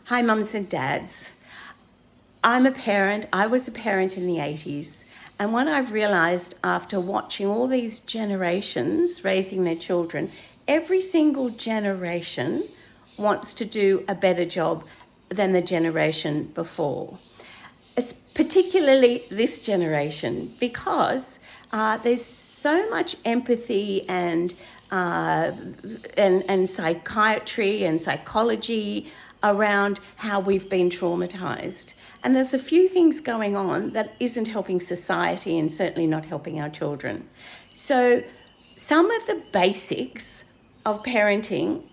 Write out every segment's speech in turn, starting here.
Hi, mums and dads. I'm a parent. I was a parent in the 80s. And what I've realised after watching all these generations raising their children, every single generation wants to do a better job than the generation before. It's particularly this generation, because there's so much empathy and psychiatry and psychology around how we've been traumatized. And there's a few things going on that isn't helping society and certainly not helping our children. So some of the basics of parenting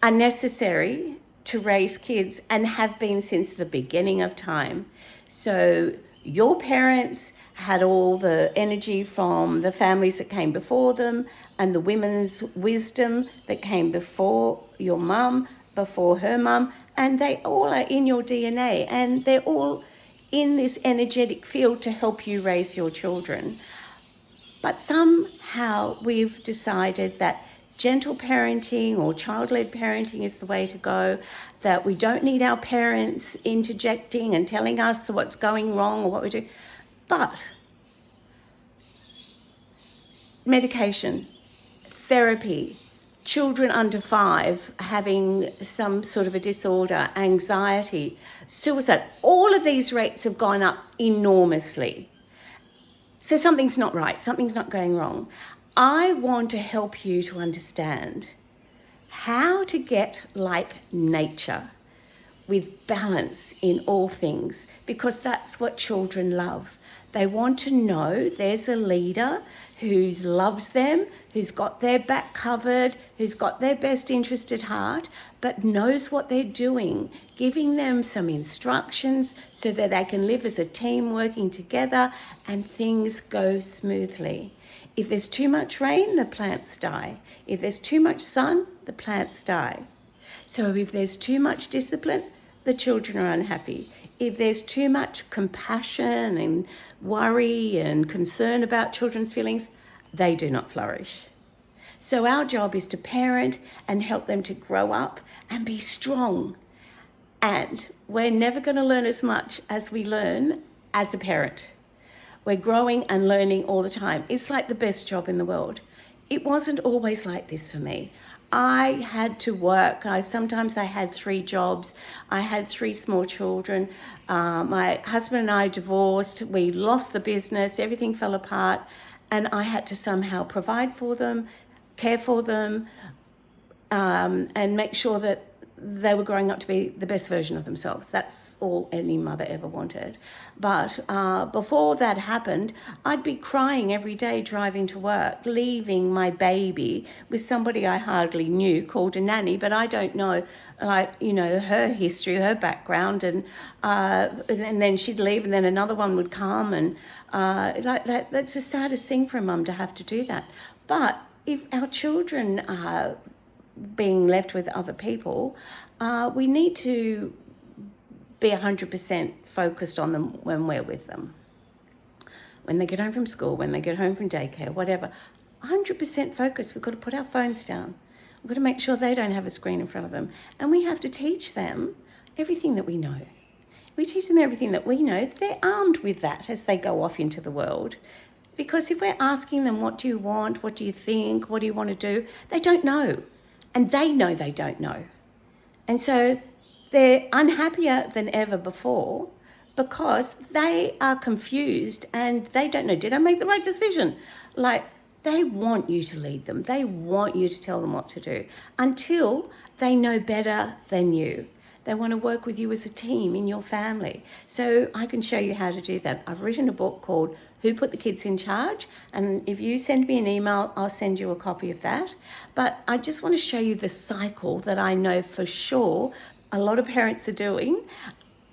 are necessary to raise kids and have been since the beginning of time. So your parents had all the energy from the families that came before them and the women's wisdom that came before your mum, before her mum, and they all are in your DNA, and they're all in this energetic field to help you raise your children. But somehow we've decided that gentle parenting or child-led parenting is the way to go, that we don't need our parents interjecting and telling us what's going wrong or what we do. But medication, therapy, children under 5 having some sort of a disorder, anxiety, suicide, all of these rates have gone up enormously. So something's not right, something's not going wrong. I want to help you to understand how to get like nature, with balance in all things, because that's what children love. They want to know there's a leader who loves them, who's got their back covered, who's got their best interest at heart, but knows what they're doing, giving them some instructions so that they can live as a team working together and things go smoothly. If there's too much rain, the plants die. If there's too much sun, the plants die. So if there's too much discipline, the children are unhappy. If there's too much compassion and worry and concern about children's feelings, they do not flourish. So our job is to parent and help them to grow up and be strong. And we're never going to learn as much as we learn as a parent. We're growing and learning all the time. It's like the best job in the world. It wasn't always like this for me. I had to work. Sometimes I had 3 jobs. I had 3 small children. My husband and I divorced. We lost the business. Everything fell apart. And I had to somehow provide for them, care for them, and make sure that they were growing up to be the best version of themselves. That's all any mother ever wanted. But before that happened, I'd be crying every day driving to work, leaving my baby with somebody I hardly knew called a nanny, but I don't know, her history, her background, and then she'd leave and then another one would come, and that's the saddest thing for a mum to have to do that. But if our children are being left with other people, we need to be 100% focused on them when we're with them. When they get home from school, when they get home from daycare, whatever, 100% focus. We've got to put our phones down. We've got to make sure they don't have a screen in front of them. And we have to teach them everything that we know. We teach them everything that we know. They're armed with that as they go off into the world. Because if we're asking them, what do you want? What do you think? What do you want to do? They don't know. And they know they don't know. And so they're unhappier than ever before because they are confused and they don't know, did I make the right decision? They want you to lead them. They want you to tell them what to do until they know better than you. They want to work with you as a team in your family. So I can show you how to do that. I've written a book called Who Put the Kids in Charge? And if you send me an email, I'll send you a copy of that. But I just want to show you the cycle that I know for sure a lot of parents are doing,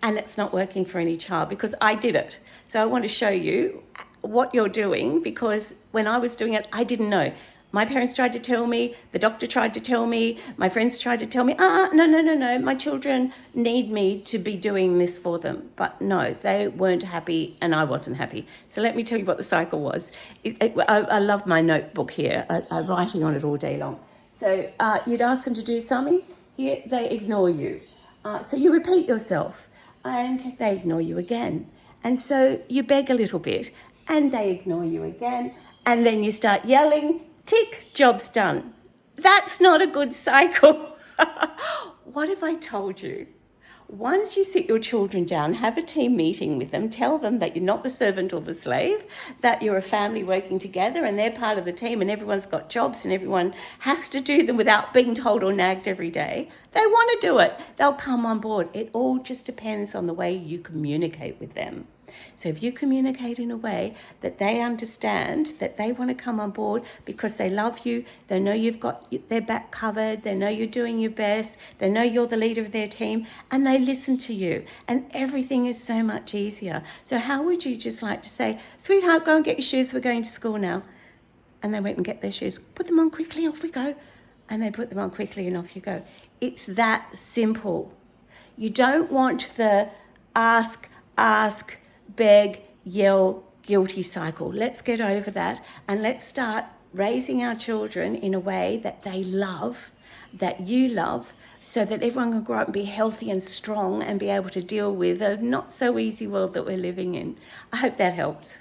and it's not working for any child because I did it. So I want to show you what you're doing, because when I was doing it, I didn't know. My parents tried to tell me, the doctor tried to tell me, my friends tried to tell me, no, my children need me to be doing this for them. But no, they weren't happy and I wasn't happy. So let me tell you what the cycle was. I love my notebook here. I'm writing on it all day long. So you'd ask them to do something, here they ignore you. So you repeat yourself and they ignore you again. And so you beg a little bit and they ignore you again. And then you start yelling, tick, job's done. That's not a good cycle. What if I told you? Once you sit your children down, have a team meeting with them, tell them that you're not the servant or the slave, that you're a family working together and they're part of the team and everyone's got jobs and everyone has to do them without being told or nagged every day. They want to do it. They'll come on board. It all just depends on the way you communicate with them. So if you communicate in a way that they understand that they want to come on board because they love you, they know you've got their back covered, they know you're doing your best, they know you're the leader of their team, and they listen to you, and everything is so much easier. So how would you just like to say, sweetheart, go and get your shoes, we're going to school now. And they went and get their shoes, put them on quickly, off we go. And they put them on quickly and off you go. It's that simple. You don't want the ask, beg, yell, guilty cycle. Let's get over that and let's start raising our children in a way that they love, that you love, so that everyone can grow up and be healthy and strong and be able to deal with a not so easy world that we're living in. I hope that helps.